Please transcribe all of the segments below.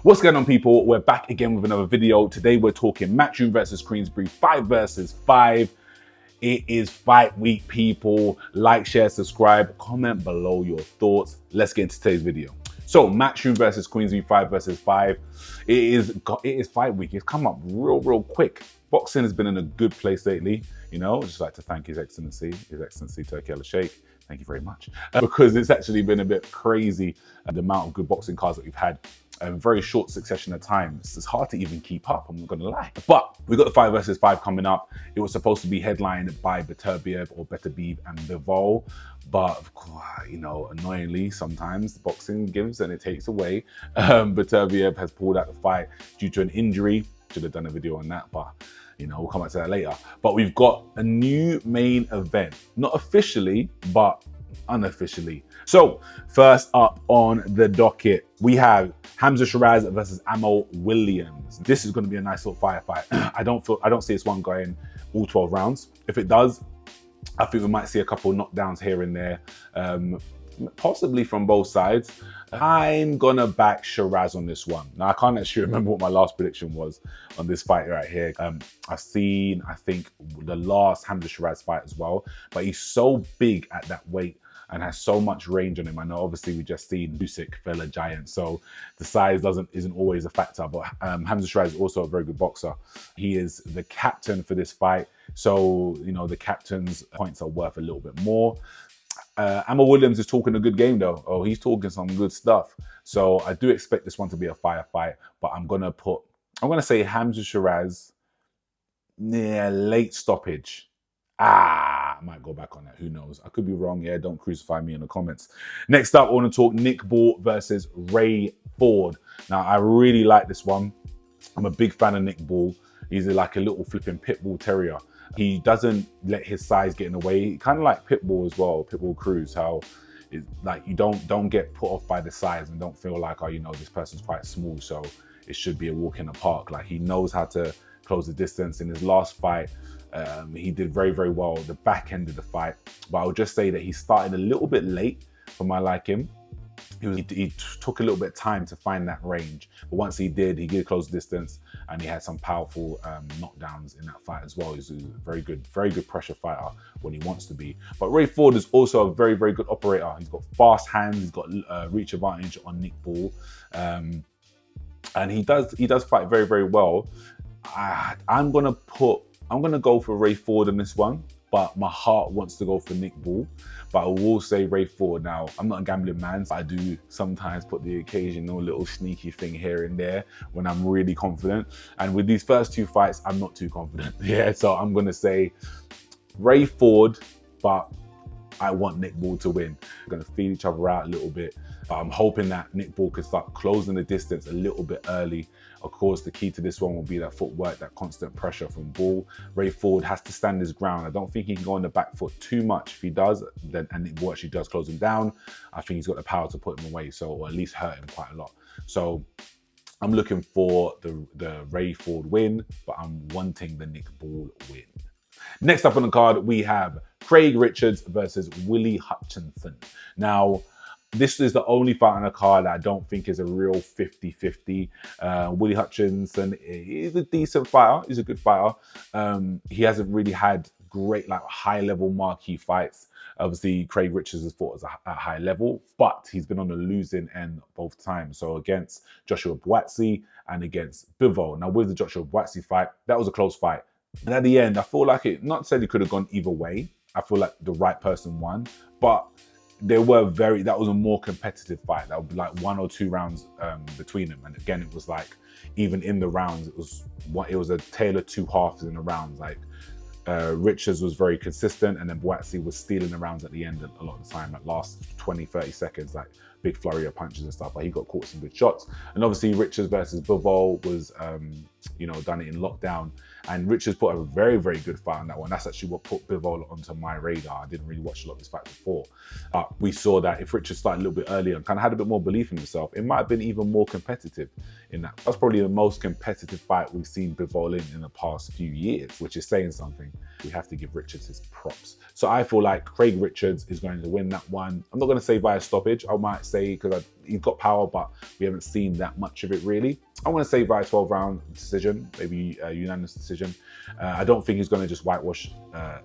What's going on, people? We're back again with another video. Today we're talking Matchroom versus Queensbury, 5 versus 5. It is fight week, people. Like, share, subscribe, comment below your thoughts. Let's get into today's video. So Matchroom versus Queensbury, 5 versus 5. It is fight week. It's come up real quick. Boxing has been in a good place lately. You know, I'd just like to thank His Excellency Turki Al-Sheikh. Thank you very much. Because it's actually been a bit crazy, the amount of good boxing cards that we've had. Very short succession of time. It's hard to even keep up, I'm not gonna lie. But we got the 5 versus 5 coming up. It was supposed to be headlined by Beterbiev and Bivol, but you know, annoyingly, sometimes the boxing gives and it takes away. Beterbiev has pulled out the fight due to an injury. Should have done a video on that, but you know, we'll come back to that later. But we've got a new main event, not officially, but unofficially. So first up on the docket, we have SHEERAZ versus Ammo Williams. This is going to be a nice little firefight. I don't see this one going all 12 rounds. If it does, I think we might see a couple knockdowns here and there, possibly from both sides. I'm gonna back SHEERAZ on this one. Now I can't actually remember what my last prediction was on this fight right here. I've seen, I think, the last SHEERAZ fight as well, but he's so big at that weight and has so much range on him. I know obviously we just seen Usyk fell a giant, so the size isn't always a factor, but SHEERAZ is also a very good boxer. He is the captain for this fight, so you know the captain's points are worth a little bit more. Ammo Williams is talking a good game though. Oh, he's talking some good stuff. So I do expect this one to be a firefight, but I'm gonna say SHEERAZ, yeah, late stoppage. I might go back on that, who knows? I could be wrong, yeah, don't crucify me in the comments. Next up, I wanna talk Nick Ball versus Ray Ford. Now, I really like this one. I'm a big fan of Nick Ball. He's like a little flipping pit bull terrier. He doesn't let his size get in the way. Kind of like Pitbull as well, Pitbull Cruz, how it's like you don't get put off by the size and don't feel like, oh, you know, this person's quite small, so it should be a walk in the park. Like, he knows how to close the distance. In his last fight, he did very well the back end of the fight, but I would just say that he started a little bit late for my liking. He took a little bit of time to find that range, but once he did close distance, and he had some powerful knockdowns in that fight as well. He's a very good pressure fighter when he wants to be. But Ray Ford is also a very good operator. He's got fast hands, he's got reach advantage on Nick Ball, and he does fight very well. I'm gonna go for Ray Ford in this one, but my heart wants to go for Nick Ball. But I will say Ray Ford. Now, I'm not a gambling man, so I do sometimes put the occasional little sneaky thing here and there when I'm really confident. And with these first two fights, I'm not too confident. Yeah, so I'm gonna say Ray Ford, but I want Nick Ball to win. We're gonna feel each other out a little bit. I'm hoping that Nick Ball can start closing the distance a little bit early. Of course, the key to this one will be that footwork, that constant pressure from Ball. Ray Ford has to stand his ground. I don't think he can go on the back foot too much. If he does, and Nick Ball actually does close him down, I think he's got the power to put him away, or at least hurt him quite a lot. So I'm looking for the Ray Ford win, but I'm wanting the Nick Ball win. Next up on the card, we have Craig Richards versus Willie Hutchinson. Now, this is the only fight on the card that I don't think is a real 50-50. Willie Hutchinson is a decent fighter. He's a good fighter. He hasn't really had great, like, high-level marquee fights. Obviously, Craig Richards has fought at a high level, but he's been on the losing end both times. So against Joshua Buatsi and against Bivol. Now, with the Joshua Buatsi fight, that was a close fight. And at the end, I feel like not said it could have gone either way. I feel like the right person won, but that was a more competitive fight. That would be like 1 or 2 rounds between them. And again, it was like, even in the rounds, it was a tale of two halves in the rounds. Like, Richards was very consistent, and then Buatsi was stealing the rounds at the end a lot of the time, at last 20-30 seconds, like big flurry of punches and stuff, but he got caught some good shots. And obviously Richards versus Bivol was, you know, done it in lockdown, and Richards put a very good fight on that one. That's actually what put Bivol onto my radar. I didn't really watch a lot of his fights before. We saw that if Richards started a little bit earlier and kind of had a bit more belief in himself, it might have been even more competitive in that. That's probably the most competitive fight we've seen Bivol in the past few years, which is saying something. we have to give Richards his props. So I feel like Craig Richards is going to win that one. I'm not going to say via stoppage. I might say, because he's got power, but we haven't seen that much of it really. I want to say via 12-round decision, maybe a unanimous decision. I don't think he's going to just whitewash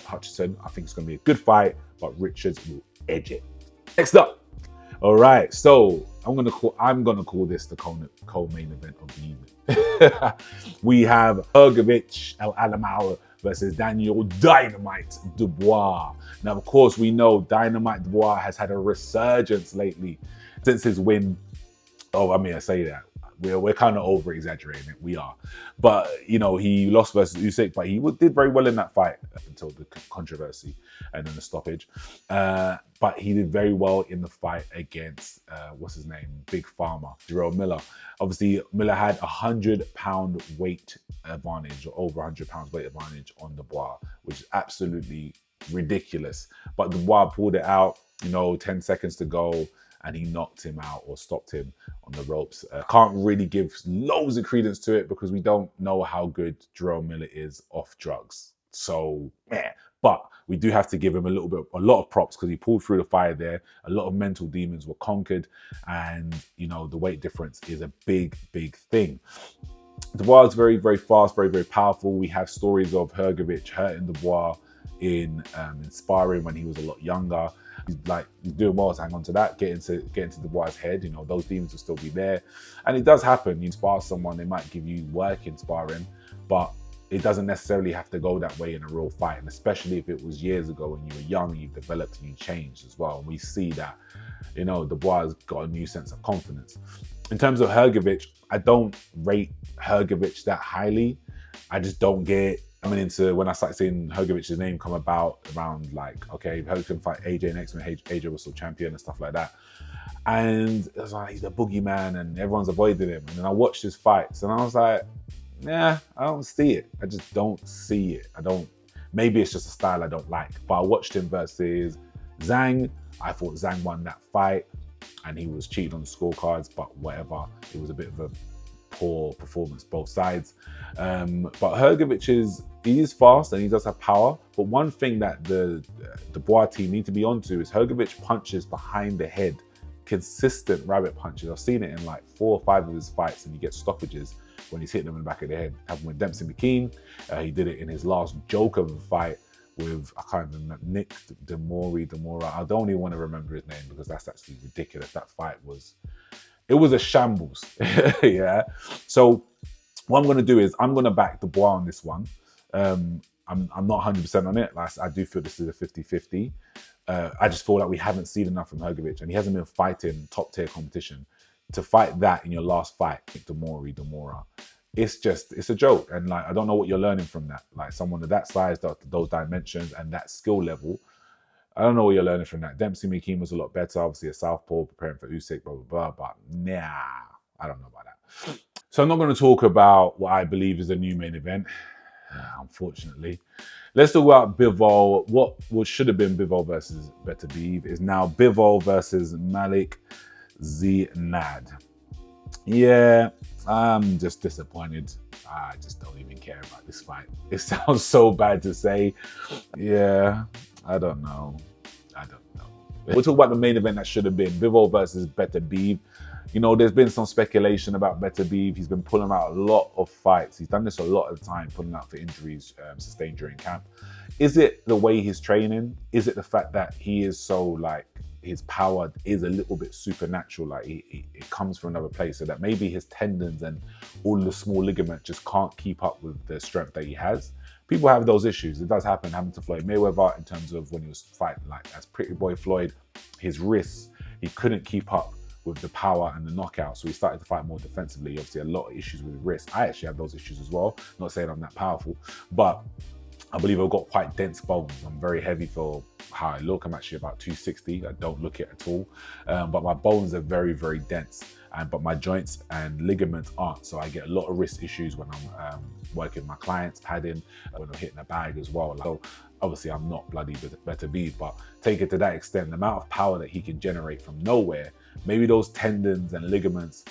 Hutchinson. I think it's going to be a good fight, but Richards will edge it. Next up. All right, so I'm gonna call this the co-main event of the evening. We have HRGOVIS El Alamau versus Daniel Dynamite Dubois. Now, of course, we know Dynamite Dubois has had a resurgence lately since his win. Oh, I mean, I say that. We're kind of over-exaggerating it, we are. But, you know, he lost versus Usyk, but he did very well in that fight up until the controversy and then the stoppage. But he did very well in the fight against, what's his name, Big Pharma, Jarrell Miller. Obviously, Miller had 100-pound weight advantage, or over 100 pounds weight advantage on Dubois, which is absolutely ridiculous. But Dubois pulled it out, you know, 10 seconds to go, and he knocked him out or stopped him on the ropes. Can't really give loads of credence to it because we don't know how good Jarrell Miller is off drugs. So, yeah. But we do have to give him a lot of props because he pulled through the fire there. A lot of mental demons were conquered, and you know the weight difference is a big, big thing. Dubois is very, very fast, very, very powerful. We have stories of HRGOVIS hurting Dubois in sparring when he was a lot younger. He's doing well to hang on to that, get into Dubois' head. You know, those demons will still be there. And it does happen. You spar someone, they might give you work in sparring, but it doesn't necessarily have to go that way in a real fight. And especially if it was years ago when you were young, you've developed and you changed as well. And we see that, you know, Dubois has got a new sense of confidence. In terms of HRGOVIS, I don't rate HRGOVIS that highly. I just don't get when I started seeing HRGOVIS' name come about around like, okay, Herg can fight AJ next when AJ was still champion and stuff like that. And it was like, he's a boogeyman and everyone's avoided him. And then I watched his fights and I was like, yeah, I don't see it. I just don't see it. Maybe it's just a style I don't like. But I watched him versus ZHANG. I thought ZHANG won that fight and he was cheating on the scorecards, but whatever. It was a bit of a poor performance both sides. But HRGOVIS he is fast and he does have power. But one thing that the Dubois team need to be onto is HRGOVIS punches behind the head. Consistent rabbit punches. I've seen it in like 4 or 5 of his fights and he gets stoppages when he's hitting them in the back of the head. Happened with Dempsey McKean. He did it in his last Joker fight with, I can't remember, Nick Demora. I don't even want to remember his name because that's actually ridiculous. That fight was a shambles. Yeah. So what I'm going to do is I'm going to back Dubois on this one. I'm not 100% on it. Like, I do feel this is a 50-50. I just feel like we haven't seen enough from HRGOVIS and he hasn't been fighting top tier competition. To fight that in your last fight, Demora, it's a joke. And like, I don't know what you're learning from that. Like someone of that size, those dimensions and that skill level, I don't know what you're learning from that. Dempsey McKean was a lot better, obviously a southpaw preparing for Usyk, blah, blah, blah, but nah, I don't know about that. So I'm not going to talk about what I believe is the new main event, unfortunately. Let's talk about Bivol. What should have been Bivol versus Beterbiev is now Bivol versus Malik ZINAD. Yeah, I'm just disappointed. I just don't even care about this fight. It sounds so bad to say. Yeah, I don't know. We'll talk about the main event that should have been Bivol versus Beterbiev. You know, there's been some speculation about Beterbiev. He's been pulling out a lot of fights. He's done this a lot of the time, pulling out for injuries sustained during camp. Is it the way he's training? Is it the fact that he is so like, his power is a little bit supernatural, like it comes from another place, so that maybe his tendons and all the small ligaments just can't keep up with the strength that he has? People have those issues. It does happen. Happened to Floyd Mayweather in terms of when he was fighting like as Pretty Boy Floyd, his wrists, he couldn't keep up with the power and the knockout, so he started to fight more defensively. Obviously a lot of issues with his wrists. I actually have those issues as well. Not saying I'm that powerful, but I believe I've got quite dense bones. I'm very heavy for how I look. I'm actually about 260. I don't look it at all. But my bones are very, very dense. But my joints and ligaments aren't. So I get a lot of wrist issues when I'm working with my clients, padding, when I'm hitting a bag as well. So obviously I'm not bloody Beterbiev, but take it to that extent, the amount of power that he can generate from nowhere, maybe those tendons and ligaments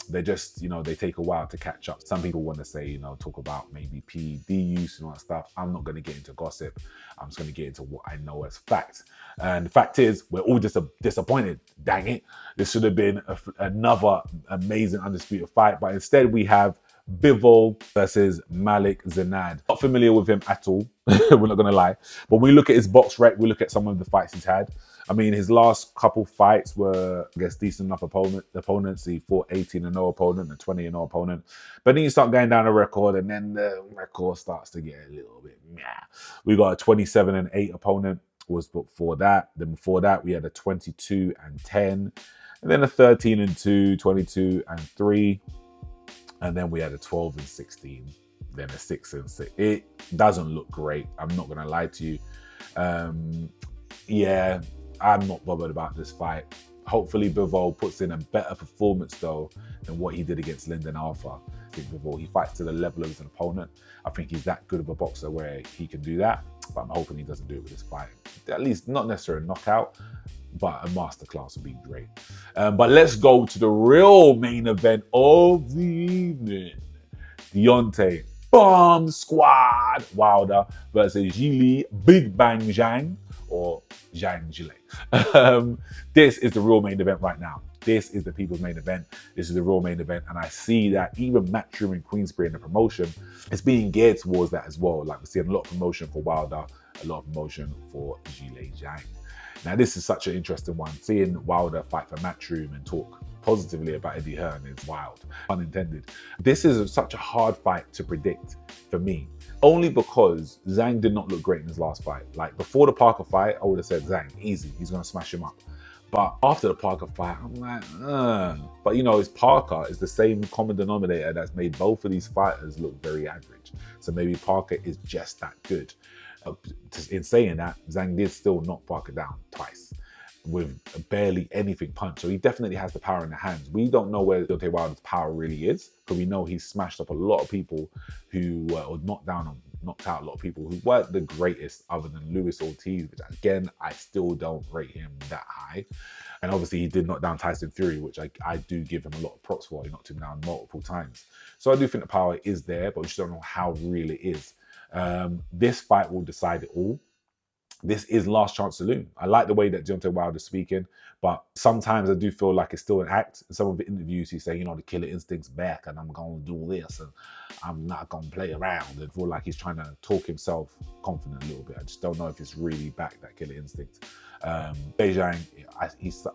they're just, you know, they take a while to catch up. Some people want to say, you know, talk about maybe PED use and all that stuff. I'm not going to get into gossip. I'm just going to get into what I know as fact. And the fact is, we're all just disappointed. Dang it. This should have been another amazing undisputed fight. But instead we have Bivol versus Malik ZINAD. Not familiar with him at all. We're not going to lie. But when we look at his box rec, we look at some of the fights he's had. I mean, his last couple fights were, I guess, decent enough opponents. He fought 18-0 opponent and 20-0 opponent. But then you start going down the record, and then the record starts to get a little bit meh. We got a 27-8 opponent was before that. Then before that, we had a 22-10. And then a 13-2, 22-3. And then we had a 12-16. Then a 6-6. It doesn't look great. I'm not going to lie to you. Yeah, I'm not bothered about this fight. Hopefully Bivol puts in a better performance though than what he did against Lyndon Arthur. I think Bivol, he fights to the level of his opponent. I think he's that good of a boxer where he can do that, but I'm hoping he doesn't do it with this fight. At least not necessarily a knockout, but a masterclass would be great. But let's go to the real main event of the evening. Deontay Bomb Squad Wilder versus Zhilei Big Bang Zhang, or Zhang Zhilei. This is the real main event right now. This is the people's main event. This is the real main event. And I see that even Matchroom in Queensbury and the promotion is being geared towards that as well. Like we're seeing a lot of promotion for Wilder, a lot of promotion for Zhilei Zhang. Now, this is such an interesting one. Seeing Wilder fight for Matchroom and talk positively about Eddie Hearn is wild, pun intended. This is such a hard fight to predict for me, only because Zhang did not look great in his last fight. Like before the Parker fight, I would have said Zhang, easy, he's gonna smash him up. But after the Parker fight, I'm like, But you know, it's Parker is the same common denominator that's made both of these fighters look very average. So maybe Parker is just that good. In saying that, Zhang did still knock Parker down twice with barely anything punched. So he definitely has the power in the hands. We don't know where Deontay Wilder's power really is, because we know he's smashed up a lot of people who were, or knocked out a lot of people who weren't the greatest other than Luis Ortiz, which again, I still don't rate him that high. And obviously he did knock down Tyson Fury, which I do give him a lot of props for. He knocked him down multiple times. So I do think the power is there, but we just don't know how real it is. This fight will decide it all. This is last chance saloon. I like the way that Deontay Wilder's speaking, but sometimes I do feel like it's still an act. In some of the interviews, he's saying, you know, the killer instinct's back and I'm going to do this and I'm not going to play around. I feel like he's trying to talk himself confident a little bit. I just don't know if it's really back, that killer instinct. Zhang,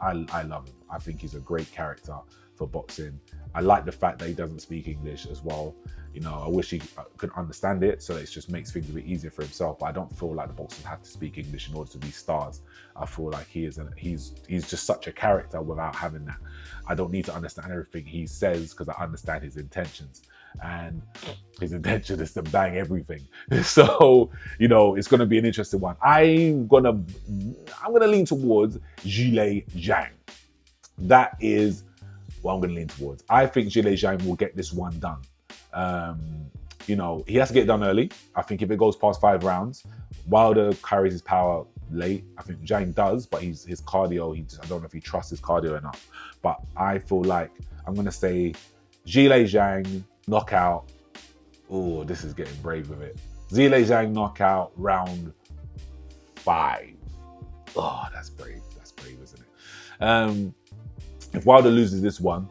I love him. I think he's a great character for boxing. I like the fact that he doesn't speak English as well. You know, I wish he could understand it, so it just makes things a bit easier for himself. But I don't feel like the boxers have to speak English in order to be stars. I feel like he's just such a character without having that. I don't need to understand everything he says because I understand his intentions. And his intention is to bang everything. So, you know, it's going to be an interesting one. I'm gonna lean towards Zhilei Zhang. That is what I'm going to lean towards. I think Zhilei Zhang will get this one done. You know, he has to get it done early. I think if it goes past 5 rounds, Wilder carries his power late. I think Zhang does, but his cardio, I don't know if he trusts his cardio enough. But I feel like I'm going to say Zhilei Zhang knockout. Oh, this is getting brave with it. Zhilei Zhang knockout round 5. Oh, that's brave. That's brave, isn't it? If Wilder loses this one,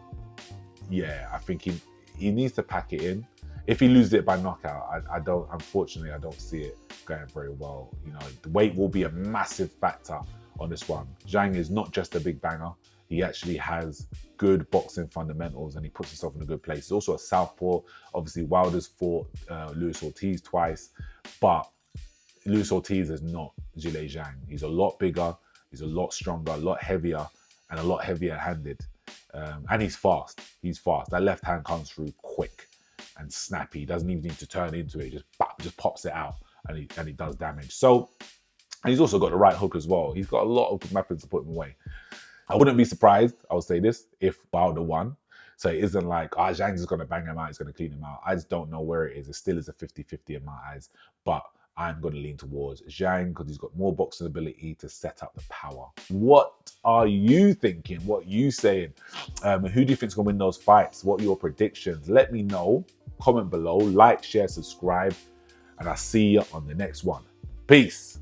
yeah, I think he needs to pack it in. If he loses it by knockout, unfortunately, I don't see it going very well. You know, the weight will be a massive factor on this one. Zhang is not just a big banger. He actually has good boxing fundamentals and he puts himself in a good place. He's also a southpaw. Obviously, Wilder's fought Luis Ortiz twice, but Luis Ortiz is not Zhilei Zhang. He's a lot bigger, he's a lot stronger, a lot heavier, and a lot heavier handed. And he's fast. He's fast. That left hand comes through quick and snappy. He doesn't even need to turn into it. Just pops it out and he does damage. So, and he's also got the right hook as well. He's got a lot of weapons to put him away. I wouldn't be surprised, I would say this, if Wilder won. So it isn't like, Zhang's just going to bang him out, he's going to clean him out. I just don't know where it is. It still is a 50-50 in my eyes. But I'm going to lean towards ZHANG because he's got more boxing ability to set up the power. What are you thinking? What are you saying? Who do you think is going to win those fights? What are your predictions? Let me know. Comment below, like, share, subscribe, and I'll see you on the next one. Peace.